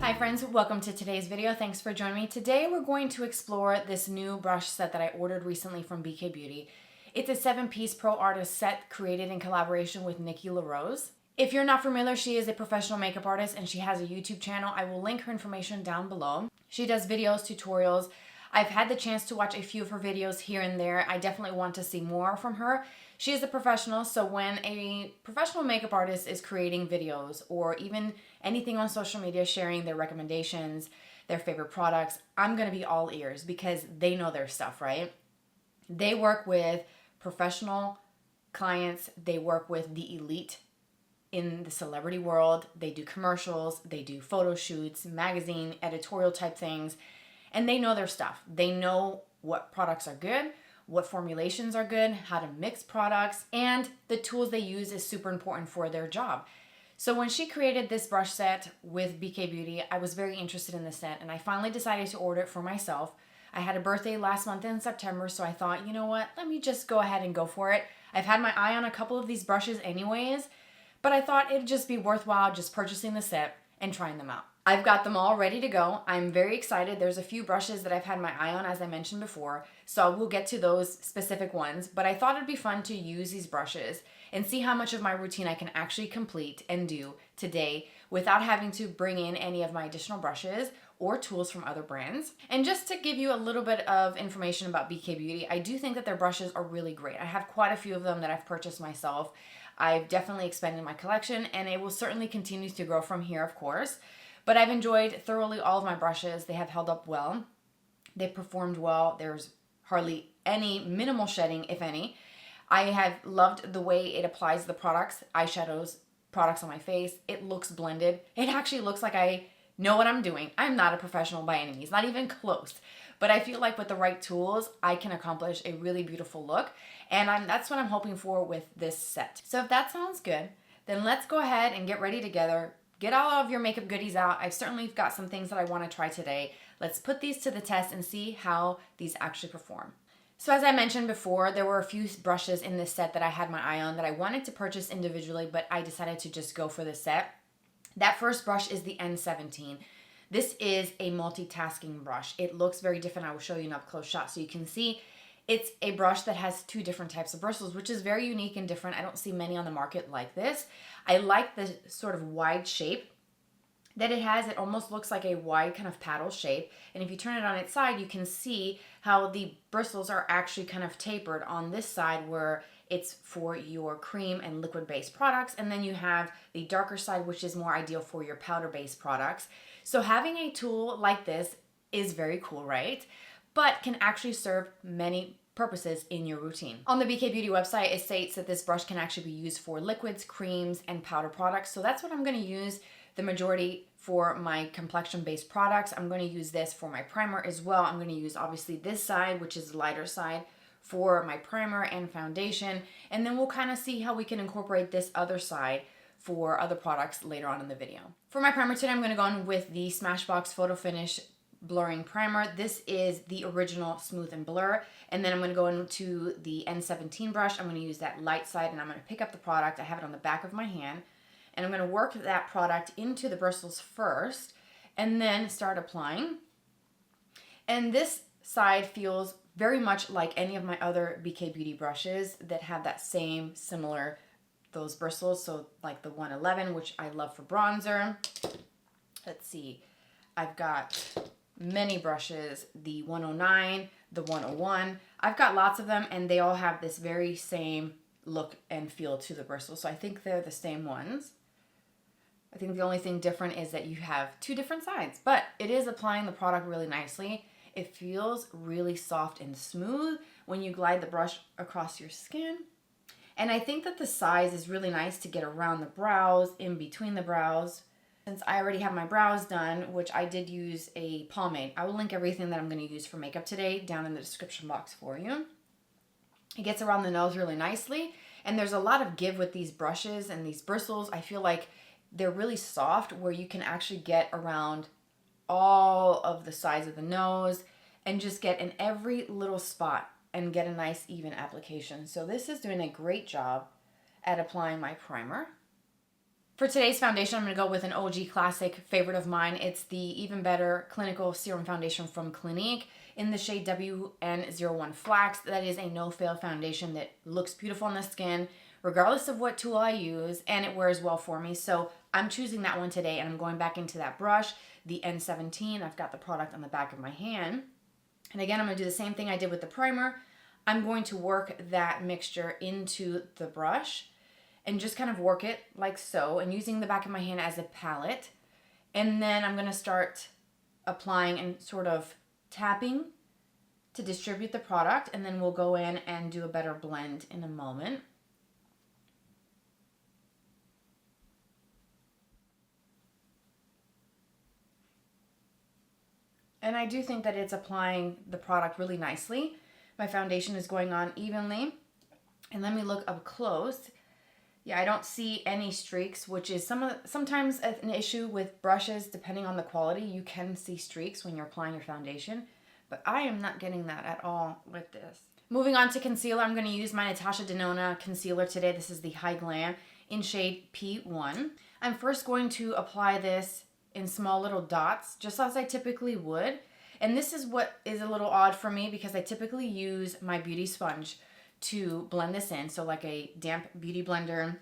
Hi friends, welcome to today's video. Thanks for joining me. Today we're going to explore this new brush set that I ordered recently from BK Beauty. It's a 7-piece pro artist set created in collaboration with Nikki. If you're not familiar, she is a professional makeup artist and she has a YouTube channel. I will link her information down below. She does videos, tutorials. I've had the chance to watch a few of her videos here and there. I definitely want to see more from her. She is a professional, so when a professional makeup artist is creating videos or even anything on social media, sharing their recommendations, their favorite products, I'm going to be all ears because they know their stuff, right? They work with professional clients. They work with the elite in the celebrity world. They do commercials, they do photo shoots, magazine, editorial type things, and they know their stuff. They know what products are good, what formulations are good, how to mix products, and the tools they use is super important for their job. So when she created this brush set with BK Beauty, I was very interested in the set and I finally decided to order it for myself. I had a birthday last month in September, so I thought, you know what, let me just go ahead and go for it. I've had my eye on a couple of these brushes anyways, but I thought it'd just be worthwhile just purchasing the set and trying them out. I've got them all ready to go. I'm very excited. There's a few brushes that I've had my eye on, as I mentioned before, so we'll get to those specific ones, but I thought it'd be fun to use these brushes and see how much of my routine I can actually complete and do today without having to bring in any of my additional brushes or tools from other brands. And just to give you a little bit of information about BK Beauty, I do think that their brushes are really great. I have quite a few of them that I've purchased myself. I've definitely expanded my collection and it will certainly continue to grow from here, of course. But I've enjoyed thoroughly all of my brushes. They have held up well. They performed well. There's hardly any minimal shedding, if any. I have loved the way it applies the products, eyeshadows, products on my face. It looks blended. It actually looks like I know what I'm doing. I'm not a professional by any means, not even close. But I feel like with the right tools, I can accomplish a really beautiful look. And that's what I'm hoping for with this set. So if that sounds good, then let's go ahead and get ready together. Get all of your makeup goodies out. I've certainly got some things that I want to try today. Let's put these to the test and see how these actually perform. So as I mentioned before, there were a few brushes in this set that I had my eye on that I wanted to purchase individually, but I decided to just go for the set. That first brush is the N17. This is a multitasking brush. It looks very different. I will show you an up-close shot so you can see. It's a brush that has two different types of bristles, which is very unique and different. I don't see many on the market like this. I like the sort of wide shape that it has. It almost looks like a wide kind of paddle shape. And if you turn it on its side, you can see how the bristles are actually kind of tapered on this side where it's for your cream and liquid-based products. And then you have the darker side, which is more ideal for your powder-based products. So having a tool like this is very cool, right? But can actually serve many purposes in your routine. On the BK Beauty website, it states that this brush can actually be used for liquids, creams, and powder products. So that's what I'm going to use the majority for my complexion-based products. I'm going to use this for my primer as well. I'm going to use obviously this side, which is the lighter side, for my primer and foundation. And then we'll kind of see how we can incorporate this other side for other products later on in the video. For my primer today, I'm going to go in with the Smashbox Photo Finish Blurring Primer. This is the original Smooth and Blur. And then I'm going to go into the N17 brush. I'm going to use that light side and I'm going to pick up the product. I have it on the back of my hand. And I'm going to work that product into the bristles first and then start applying. And this side feels very much like any of my other BK Beauty brushes that have that same similar, those bristles. So like the 111, which I love for bronzer. Let's see. I've got many brushes, the 109, the 101. I've got lots of them and they all have this very same look and feel to the bristles. So I think they're the same ones. I think the only thing different is that you have two different sides, but it is applying the product really nicely. It feels really soft and smooth when you glide the brush across your skin. And I think that the size is really nice to get around the brows, in between the brows. Since I already have my brows done, which I did use a pomade. I will link everything that I'm going to use for makeup today down in the description box for you. It gets around the nose really nicely. And there's a lot of give with these brushes and these bristles. I feel like they're really soft where you can actually get around all of the sides of the nose and just get in every little spot and get a nice even application. So this is doing a great job at applying my primer. For today's foundation, I'm going to go with an OG classic favorite of mine. It's the Even Better Clinical Serum Foundation from Clinique in the shade WN01 Flax. That is a no-fail foundation that looks beautiful on the skin, regardless of what tool I use, and it wears well for me. So I'm choosing that one today, and I'm going back into that brush, the N17. I've got the product on the back of my hand. And again, I'm going to do the same thing I did with the primer. I'm going to work that mixture into the brush and just kind of work it like so, and using the back of my hand as a palette. And then I'm gonna start applying and sort of tapping to distribute the product, and then we'll go in and do a better blend in a moment. And I do think that it's applying the product really nicely. My foundation is going on evenly. And let me look up close. Yeah, I don't see any streaks, which is sometimes an issue with brushes. Depending on the quality, you can see streaks when you're applying your foundation, but I am not getting that at all with this. Moving on to concealer, I'm going to use my Natasha Denona concealer today. This is the High Glam in shade P1. I'm first going to apply this in small little dots, just as I typically would. And this is what is a little odd for me because I typically use my beauty sponge to blend this in, so like a damp beauty blender.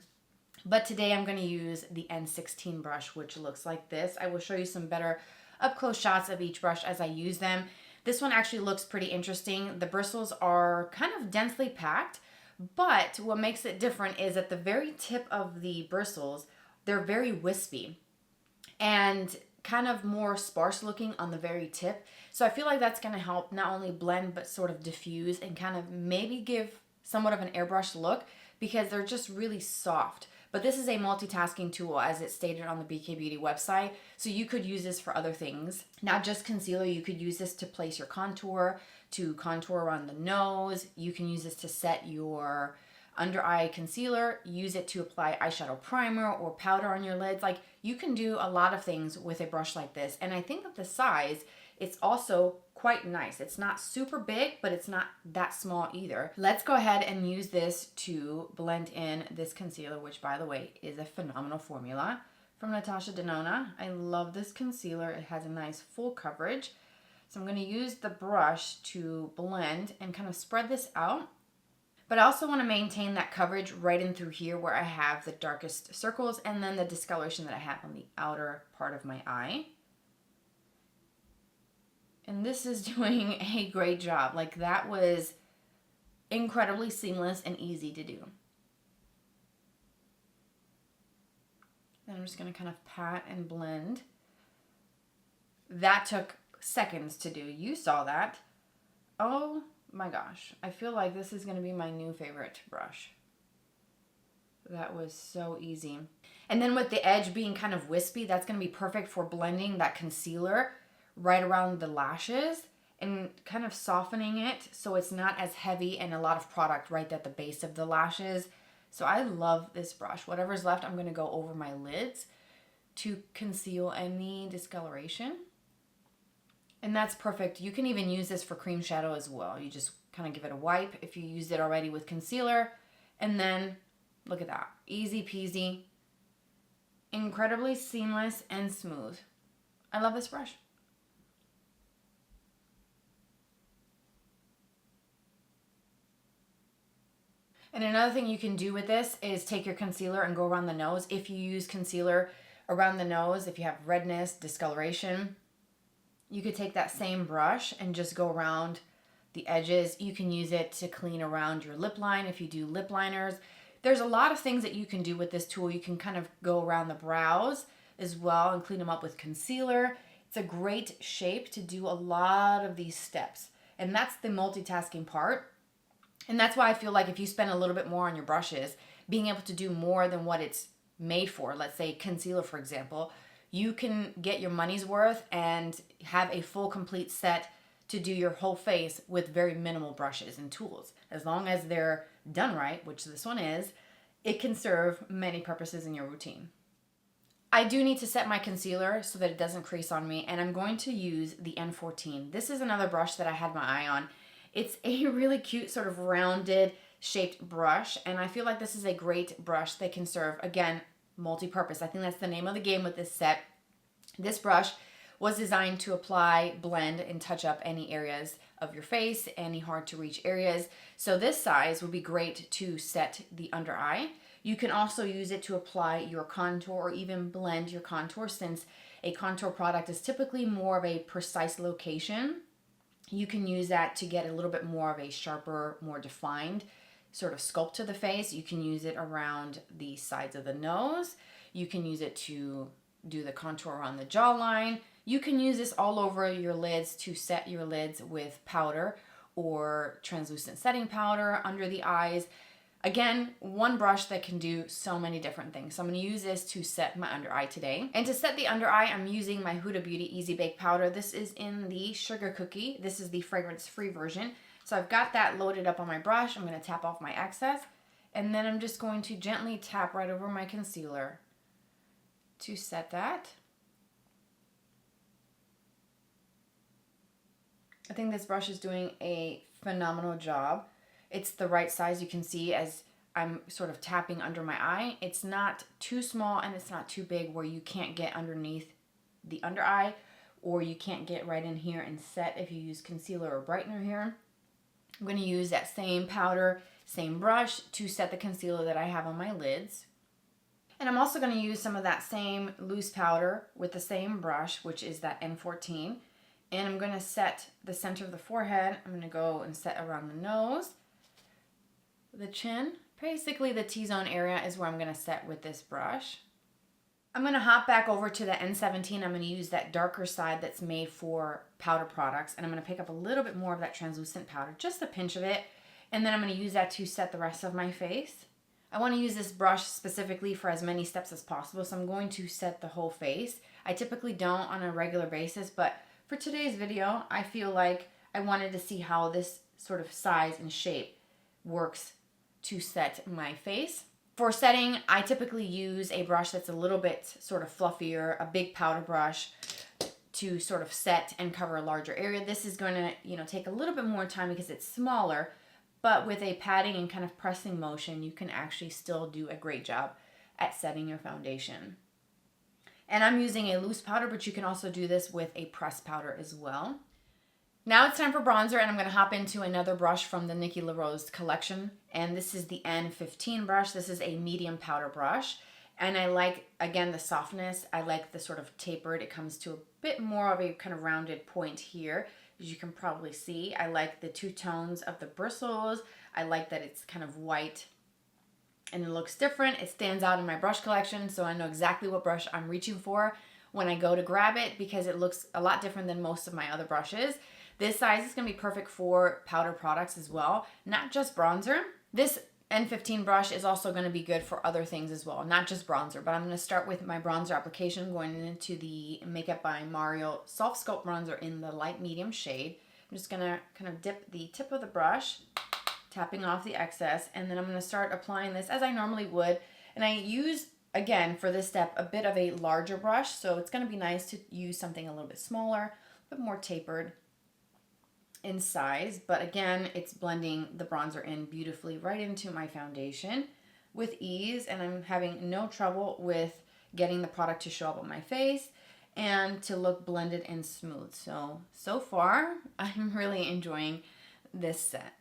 But today I'm going to use the N16 brush, which looks like this. I will show you some better up close shots of each brush as I use them. This one actually looks pretty interesting. The bristles are kind of densely packed, but what makes it different is at the very tip of the bristles, they're very wispy and kind of more sparse looking on the very tip. So I feel like that's going to help not only blend but sort of diffuse and kind of maybe give somewhat of an airbrush look because they're just really soft. But this is a multitasking tool as it's stated on the BK Beauty website. So you could use this for other things, not just concealer. You could use this to place your contour, to contour around the nose. You can use this to set your under eye concealer, use it to apply eyeshadow primer or powder on your lids. Like, you can do a lot of things with a brush like this. And I think that the size, it's also quite nice. It's not super big, but it's not that small either. Let's go ahead and use this to blend in this concealer, which by the way is a phenomenal formula from Natasha Denona. I love this concealer. It has a nice full coverage. So I'm going to use the brush to blend and kind of spread this out. But I also want to maintain that coverage right in through here where I have the darkest circles and then the discoloration that I have on the outer part of my eye. And this is doing a great job. Like, that was incredibly seamless and easy to do. Then I'm just going to kind of pat and blend. That took seconds to do. You saw that. Oh my gosh. I feel like this is going to be my new favorite brush. That was so easy. And then with the edge being kind of wispy, that's going to be perfect for blending that concealer right around the lashes and kind of softening it so it's not as heavy and a lot of product right at the base of the lashes. So I love this brush. Whatever's left, I'm going to go over my lids to conceal any discoloration. And that's perfect. You can even use this for cream shadow as well. You just kind of give it a wipe if you used it already with concealer. And then look at that. Easy peasy. Incredibly seamless and smooth. I love this brush. And another thing you can do with this is take your concealer and go around the nose. If you use concealer around the nose, if you have redness, discoloration, you could take that same brush and just go around the edges. You can use it to clean around your lip line if you do lip liners. There's a lot of things that you can do with this tool. You can kind of go around the brows as well and clean them up with concealer. It's a great shape to do a lot of these steps. And that's the multitasking part. And that's why I feel like if you spend a little bit more on your brushes, being able to do more than what it's made for, let's say concealer, for example, you can get your money's worth and have a full complete set to do your whole face with very minimal brushes and tools. As long as they're done right, which this one is, it can serve many purposes in your routine. I do need to set my concealer so that it doesn't crease on me, and I'm going to use the N14. This is another brush that I had my eye on. It's a really cute sort of rounded shaped brush, and I feel like this is a great brush that can serve, again, multi-purpose. I think that's the name of the game with this set. This brush was designed to apply, blend, and touch up any areas of your face, any hard to reach areas. So this size would be great to set the under eye. You can also use it to apply your contour or even blend your contour, since a contour product is typically more of a precise location. You can use that to get a little bit more of a sharper, more defined sort of sculpt to the face. You can use it around the sides of the nose. You can use it to do the contour around the jawline. You can use this all over your lids to set your lids with powder or translucent setting powder under the eyes. Again, one brush that can do so many different things. So I'm going to use this to set my under eye today. And to set the under eye, I'm using my Huda Beauty Easy Bake Powder. This is in the Sugar Cookie. This is the fragrance-free version. So I've got that loaded up on my brush. I'm going to tap off my excess. And then I'm just going to gently tap right over my concealer to set that. I think this brush is doing a phenomenal job. It's the right size, you can see as I'm sort of tapping under my eye. It's not too small and it's not too big where you can't get underneath the under eye, or you can't get right in here and set if you use concealer or brightener here. I'm going to use that same powder, same brush to set the concealer that I have on my lids. And I'm also going to use some of that same loose powder with the same brush, which is that N14. And I'm going to set the center of the forehead. I'm going to go and set around the nose, the chin. Basically the T-zone area is where I'm going to set with this brush. I'm going to hop back over to the N17. I'm going to use that darker side that's made for powder products. And I'm going to pick up a little bit more of that translucent powder, just a pinch of it. And then I'm going to use that to set the rest of my face. I want to use this brush specifically for as many steps as possible. So I'm going to set the whole face. I typically don't on a regular basis, but for today's video, I feel like I wanted to see how this sort of size and shape works to set my face. For setting, I typically use a brush that's a little bit sort of fluffier, a big powder brush to sort of set and cover a larger area. This is going to, take a little bit more time because it's smaller, but with a patting and kind of pressing motion, you can actually still do a great job at setting your foundation. And I'm using a loose powder, but you can also do this with a pressed powder as well. Now it's time for bronzer, and I'm going to hop into another brush from the Nikki LaRose collection. And this is the N15 brush. This is a medium powder brush. And I like, again, the softness. I like the sort of tapered. It comes to a bit more of a kind of rounded point here, as you can probably see. I like the two tones of the bristles. I like that it's kind of white and it looks different. It stands out in my brush collection, so I know exactly what brush I'm reaching for when I go to grab it because it looks a lot different than most of my other brushes. This size is going to be perfect for powder products as well, not just bronzer. This N15 brush is also going to be good for other things as well, not just bronzer, but I'm going to start with my bronzer application going into the Makeup by Mario Soft Sculpt Bronzer in the light medium shade. I'm just going to kind of dip the tip of the brush, tapping off the excess, and then I'm going to start applying this as I normally would. And I use, again, for this step, a bit of a larger brush, so it's going to be nice to use something a little bit smaller, a bit more tapered in size, but again, it's blending the bronzer in beautifully right into my foundation with ease, and I'm having no trouble with getting the product to show up on my face and to look blended and smooth. So far, I'm really enjoying this set.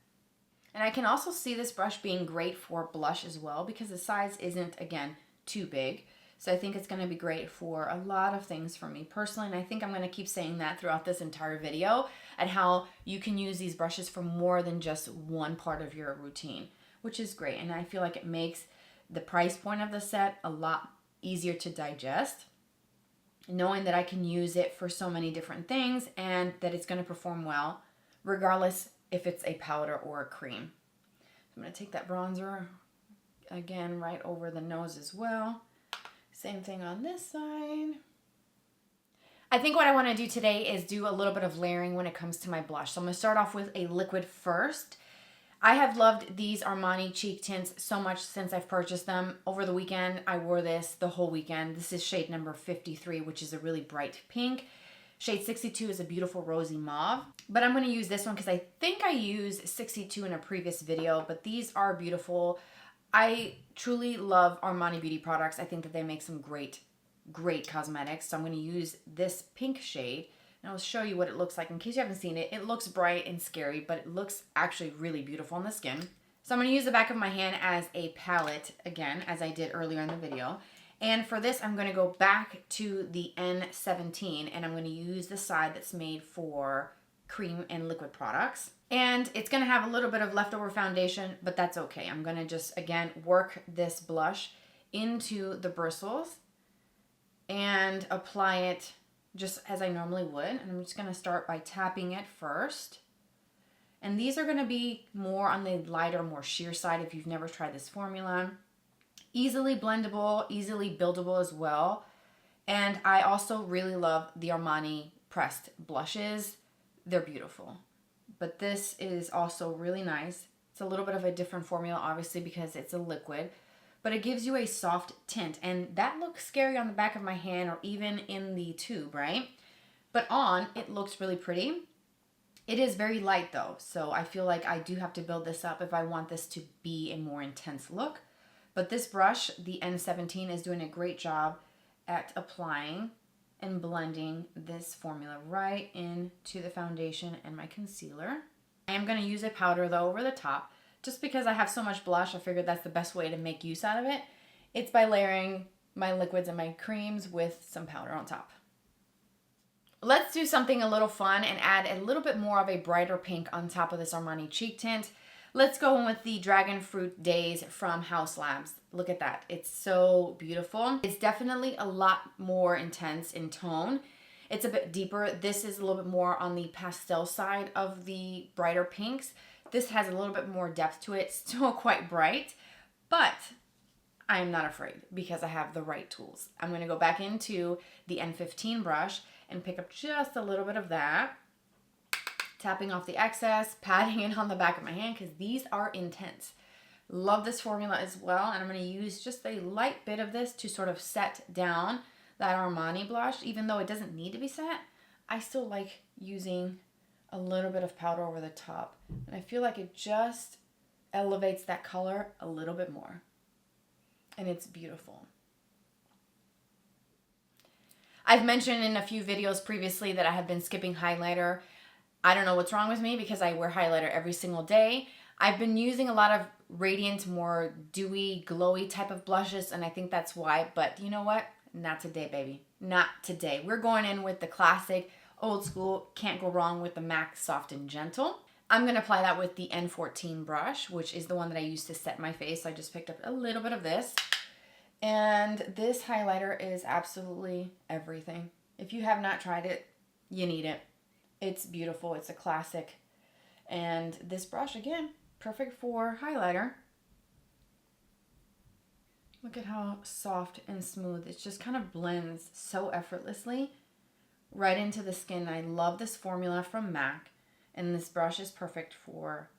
And I can also see this brush being great for blush as well because the size isn't, again, too big. So I think it's going to be great for a lot of things for me personally, and I think I'm going to keep saying that throughout this entire video, and how you can use these brushes for more than just one part of your routine, which is great. And I feel like it makes the price point of the set a lot easier to digest, knowing that I can use it for so many different things and that it's going to perform well, regardless if it's a powder or a cream. I'm going to take that bronzer, again, right over the nose as well. Same thing on this side. I think what I want to do today is do a little bit of layering when it comes to my blush. So I'm going to start off with a liquid first. I have loved these Armani cheek tints so much since I've purchased them. Over the weekend, I wore this the whole weekend. This is shade number 53, which is a really bright pink. Shade 62 is a beautiful rosy mauve. But I'm going to use this one because I think I used 62 in a previous video, but these are beautiful. I truly love Armani beauty products. I think that they make some great cosmetics. So I'm going to use this pink shade, and I'll show you what it looks like in case you haven't seen it. It looks bright and scary, but it looks actually really beautiful on the skin. So I'm going to use the back of my hand as a palette again, as I did earlier in the video. And for this, I'm going to go back to the N17, and I'm going to use the side that's made for cream and liquid products. And it's going to have a little bit of leftover foundation, but that's okay. I'm going to just, again, work this blush into the bristles and apply it just as I normally would. And I'm just going to start by tapping it first. And these are going to be more on the lighter, more sheer side if you've never tried this formula. Easily blendable, easily buildable as well. And I also really love the Armani pressed blushes. They're beautiful. But this is also really nice. It's a little bit of a different formula, obviously, because it's a liquid. But it gives you a soft tint. And that looks scary on the back of my hand or even in the tube, right? But on, it looks really pretty. It is very light though, so I feel like I do have to build this up if I want this to be a more intense look. But this brush, the N17, is doing a great job at applying and blending this formula right into the foundation and my concealer. I am going to use a powder though over the top. Just because I have so much blush, I figured that's the best way to make use out of it. It's by layering my liquids and my creams with some powder on top. Let's do something a little fun and add a little bit more of a brighter pink on top of this Armani cheek tint. Let's go in with the Dragon Fruit Days from Haus Labs. Look at that. It's so beautiful. It's definitely a lot more intense in tone. It's a bit deeper. This is a little bit more on the pastel side of the brighter pinks. This has a little bit more depth to it. Still quite bright, but I am not afraid because I have the right tools. I'm going to go back into the N15 brush and pick up just a little bit of that, tapping off the excess, patting it on the back of my hand because these are intense. Love this formula as well, and I'm going to use just a light bit of this to sort of set down that Armani blush. Even though it doesn't need to be set, I still like using a little bit of powder over the top, and I feel like it just elevates that color a little bit more, and it's beautiful. I've mentioned in a few videos previously that I have been skipping highlighter. I don't know what's wrong with me because I wear highlighter every single day. I've been using a lot of radiant, more dewy, glowy type of blushes, and I think that's why. But you know what? Not today, baby. Not today. We're going in with the classic, old school, can't go wrong with the MAC Soft and Gentle. I'm going to apply that with the N14 brush, which is the one that I use to set my face. So I just picked up a little bit of this. And this highlighter is absolutely everything. If you have not tried it, you need it. It's beautiful. It's a classic. And this brush, again, perfect for highlighter. Look at how soft and smooth. It just kind of blends so effortlessly right into the skin. I love this formula from MAC. And this brush is perfect for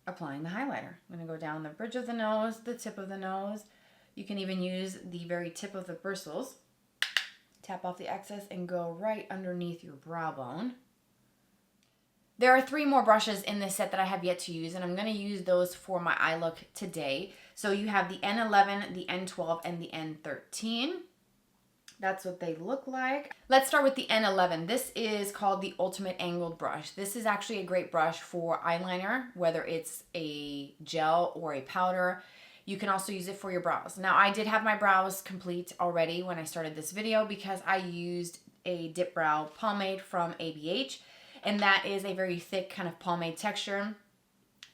applying the highlighter. I'm going to go down the bridge of the nose, the tip of the nose. You can even use the very tip of the bristles. Tap off the excess and go right underneath your brow bone. There are 3 more brushes in this set that I have yet to use, and I'm going to use those for my eye look today. So you have the N11, the N12, and the N13. That's what they look like. Let's start with the N11. This is called the Ultimate Angled brush. This is actually a great brush for eyeliner, whether it's a gel or a powder. You can also use it for your brows. Now, I did have my brows complete already when I started this video because I used a dip brow pomade from ABH, and that is a very thick kind of pomade texture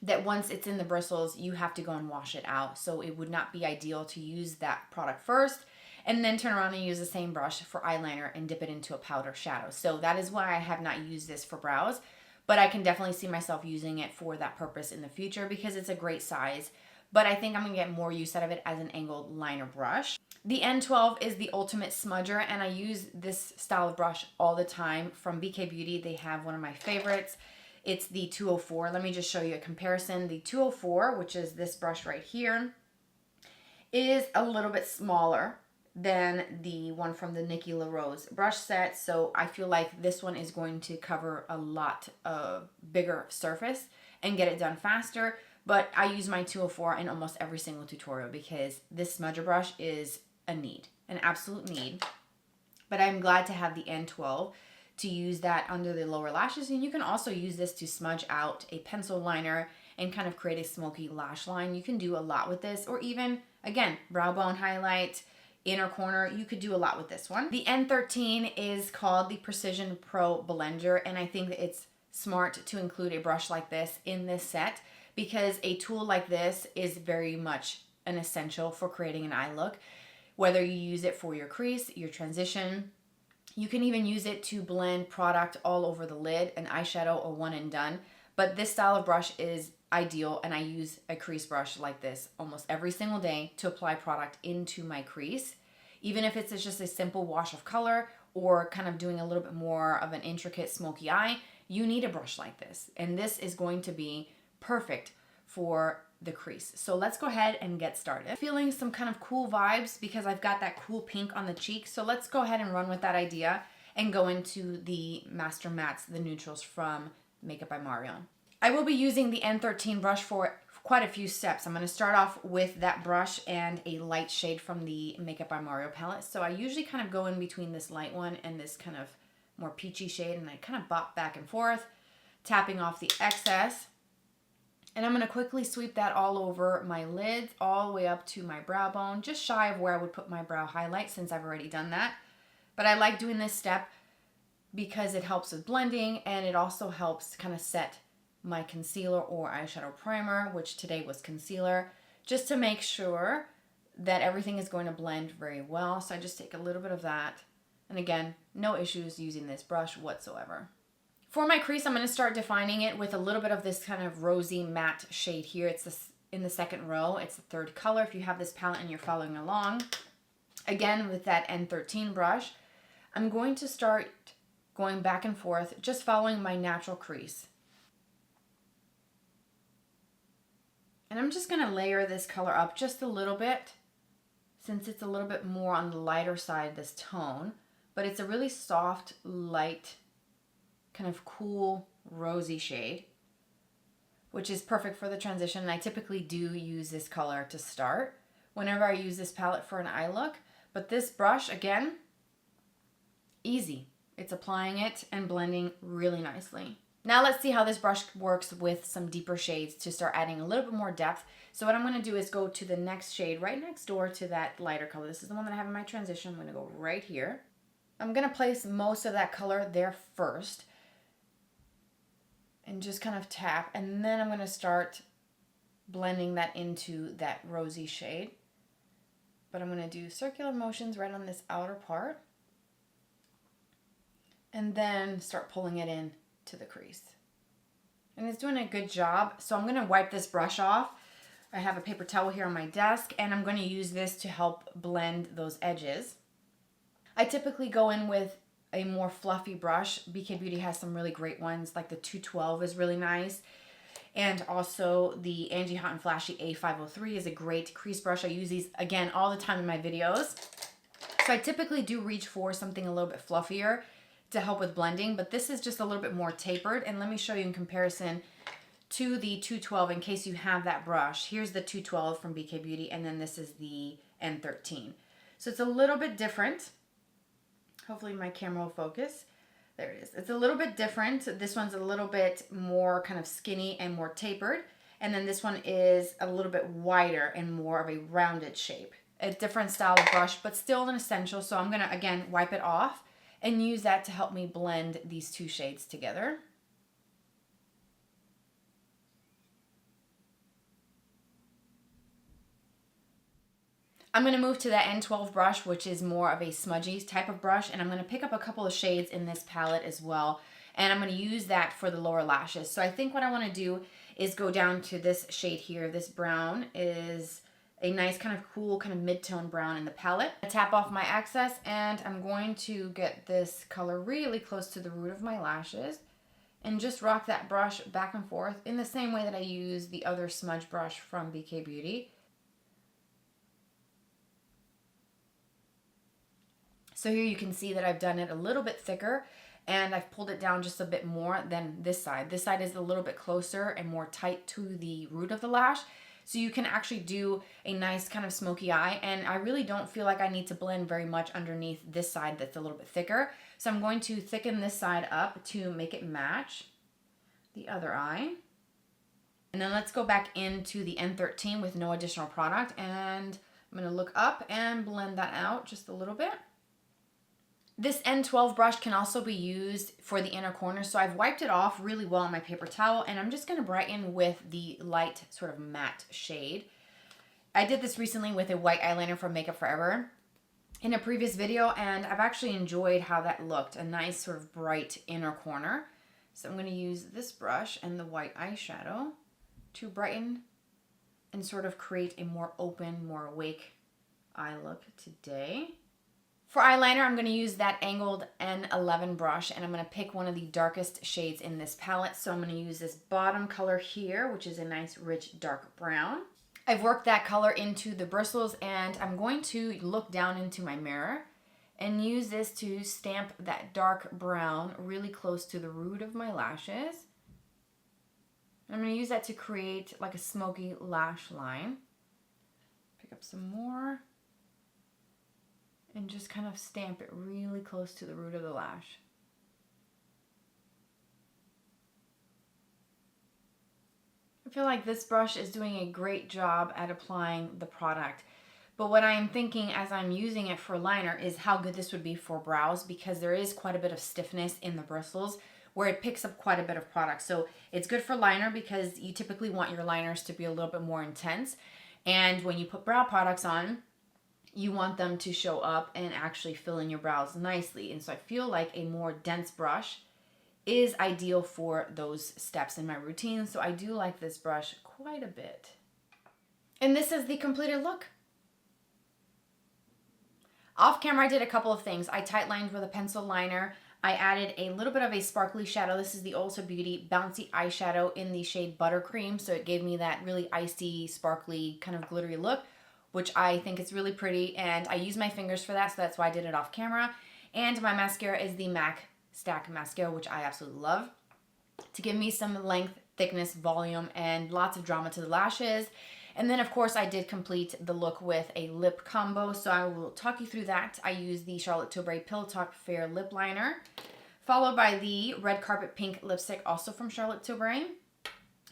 that once it's in the bristles, you have to go and wash it out. So it would not be ideal to use that product first and then turn around and use the same brush for eyeliner and dip it into a powder shadow. So that is why I have not used this for brows, but I can definitely see myself using it for that purpose in the future because it's a great size. But I think I'm going to get more use out of it as an angled liner brush. The N12 is the Ultimate Smudger, and I use this style of brush all the time from BK Beauty. They have one of my favorites. It's the 204. Let me just show you a comparison. The 204, which is this brush right here, is a little bit smaller than the one from the Nikki brush set. So I feel like this one is going to cover a lot of bigger surface and get it done faster. but I use my 204 in almost every single tutorial because this smudger brush is a need, an absolute need. But I'm glad to have the N12 to use that under the lower lashes, and you can also use this to smudge out a pencil liner and kind of create a smoky lash line. You can do a lot with this, or even, again, brow bone highlight, inner corner. You could do a lot with this one. The N13 is called the Precision Pro Blender, and I think that it's smart to include a brush like this in this set because a tool like this is very much an essential for creating an eye look. Whether you use it for your crease, your transition, you can even use it to blend product all over the lid, an eyeshadow or one and done. But this style of brush is ideal, and I use a crease brush like this almost every single day to apply product into my crease. Even if it's just a simple wash of color or kind of doing a little bit more of an intricate smoky eye, you need a brush like this. And this is going to be perfect for the crease. So let's go ahead and get started. Feeling some kind of cool vibes because I've got that cool pink on the cheek. So let's go ahead and run with that idea and go into the Master Mattes, the neutrals from Makeup by Mario. I will be using the N13 brush for quite a few steps. I'm going to start off with that brush and a light shade from the Makeup by Mario palette. So I usually kind of go in between this light one and this kind of more peachy shade, and I kind of bop back and forth, tapping off the excess. And I'm going to quickly sweep that all over my lids, all the way up to my brow bone, just shy of where I would put my brow highlight since I've already done that. But I like doing this step because it helps with blending, and it also helps kind of set my concealer or eyeshadow primer, which today was concealer, just to make sure that everything is going to blend very well. So I just take a little bit of that. And again, no issues using this brush whatsoever. For my crease, I'm going to start defining it with a little bit of this kind of rosy matte shade here. It's this in the second row. It's the third color if you have this palette and you're following along. Again, with that N13 brush, I'm going to start going back and forth, just following my natural crease. And I'm just going to layer this color up just a little bit since it's a little bit more on the lighter side, this tone. But it's a really soft, light, kind of cool rosy shade, which is perfect for the transition. And I typically do use this color to start whenever I use this palette for an eye look. But this brush, again, easy. It's applying it and blending really nicely. Now let's see how this brush works with some deeper shades to start adding a little bit more depth. So what I'm going to do is go to the next shade right next door to that lighter color. This is the one that I have in my transition. I'm going to go right here. I'm going to place most of that color there first and just kind of tap, and then I'm going to start blending that into that rosy shade. But I'm going to do circular motions right on this outer part and then start pulling it in to the crease. And it's doing a good job. So I'm going to wipe this brush off. I have a paper towel here on my desk, and I'm going to use this to help blend those edges. I typically go in with a more fluffy brush. BK Beauty has some really great ones, like the 212 is really nice. And also the Angie Hot and Flashy A503 is a great crease brush. I use these, again, all the time in my videos. So I typically do reach for something a little bit fluffier to help with blending, but this is just a little bit more tapered. And let me show you in comparison to the 212 in case you have that brush. Here's the 212 from BK Beauty, and then this is the N13. So it's a little bit different. Hopefully my camera will focus. There it is. It's a little bit different. This one's a little bit more kind of skinny and more tapered. And then this one is a little bit wider and more of a rounded shape. A different style of brush, but still an essential. So I'm gonna, again, wipe it off and use that to help me blend these two shades together. I'm going to move to that N12 brush, which is more of a smudgy type of brush, and I'm going to pick up a couple of shades in this palette as well, and I'm going to use that for the lower lashes. So I think what I want to do is go down to this shade here. This brown is a nice kind of cool kind of mid-tone brown in the palette. I tap off my excess, and I'm going to get this color really close to the root of my lashes and just rock that brush back and forth in the same way that I use the other smudge brush from BK Beauty. So here you can see that I've done it a little bit thicker, and I've pulled it down just a bit more than this side. This side is a little bit closer and more tight to the root of the lash. So you can actually do a nice kind of smoky eye, and I really don't feel like I need to blend very much underneath this side that's a little bit thicker. So I'm going to thicken this side up to make it match the other eye. And then let's go back into the N13 with no additional product, and I'm going to look up and blend that out just a little bit. This N12 brush can also be used for the inner corner, so I've wiped it off really well on my paper towel, and I'm just going to brighten with the light sort of matte shade. I did this recently with a white eyeliner from Makeup Forever in a previous video, and I've actually enjoyed how that looked, a nice sort of bright inner corner. So I'm going to use this brush and the white eyeshadow to brighten and sort of create a more open, more awake eye look today. For eyeliner, I'm going to use that angled N11 brush, and I'm going to pick one of the darkest shades in this palette. So I'm going to use this bottom color here, which is a nice rich dark brown. I've worked that color into the bristles, and I'm going to look down into my mirror and use this to stamp that dark brown really close to the root of my lashes. I'm going to use that to create like a smoky lash line. Pick up some more and just kind of stamp it really close to the root of the lash. I feel like this brush is doing a great job at applying the product. But what I am thinking as I'm using it for liner is how good this would be for brows, because there is quite a bit of stiffness in the bristles where it picks up quite a bit of product. So it's good for liner because you typically want your liners to be a little bit more intense. And when you put brow products on, you want them to show up and actually fill in your brows nicely. And so I feel like a more dense brush is ideal for those steps in my routine. So I do like this brush quite a bit. And this is the completed look. Off camera, I did a couple of things. I tight lined with a pencil liner. I added a little bit of a sparkly shadow. This is the Ulta Beauty Bouncy eyeshadow in the shade Buttercream. So it gave me that really icy, sparkly, kind of glittery look, which I think is really pretty, and I use my fingers for that, so that's why I did it off camera. And my mascara is the Macstack Mascara, which I absolutely love, to give me some length, thickness, volume, and lots of drama to the lashes. And then, of course, I did complete the look with a lip combo, so I will talk you through that. I used the Charlotte Tilbury Pillow Talk Fair Lip Liner, followed by the Red Carpet Pink Lipstick, also from Charlotte Tilbury.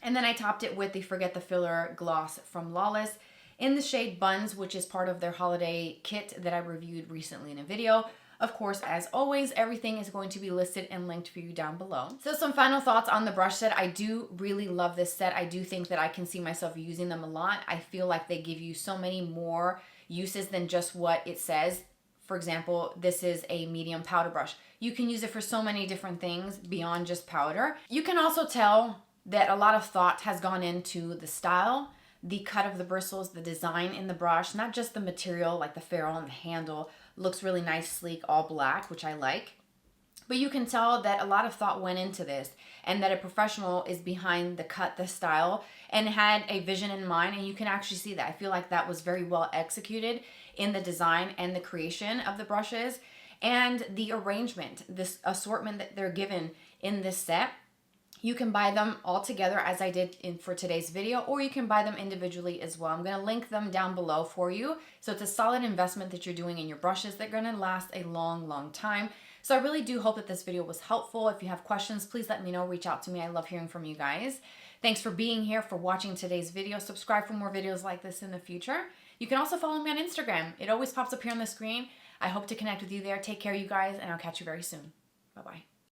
And then I topped it with the Forget the Filler Gloss from Lawless in the shade Buns, which is part of their holiday kit that I reviewed recently in a video. Of course, as always, everything is going to be listed and linked for you down below. So some final thoughts on the brush set. I do really love this set. I do think that I can see myself using them a lot. I feel like they give you so many more uses than just what it says. For example, this is a medium powder brush. You can use it for so many different things beyond just powder. You can also tell that a lot of thought has gone into the style, the cut of the bristles, the design in the brush, not just the material like the ferrule and the handle. Looks really nice, sleek, all black, which I like. But you can tell that a lot of thought went into this, and that a professional is behind the cut, the style, and had a vision in mind, and you can actually see that. I feel like that was very well executed in the design and the creation of the brushes, and the arrangement, this assortment that they're given in this set. You can buy them all together as I did for today's video, or you can buy them individually as well. I'm going to link them down below for you. So it's a solid investment that you're doing in your brushes. They're going to last a long, long time. So I really do hope that this video was helpful. If you have questions, please let me know. Reach out to me. I love hearing from you guys. Thanks for being here, for watching today's video. Subscribe for more videos like this in the future. You can also follow me on Instagram. It always pops up here on the screen. I hope to connect with you there. Take care, you guys, and I'll catch you very soon. Bye-bye.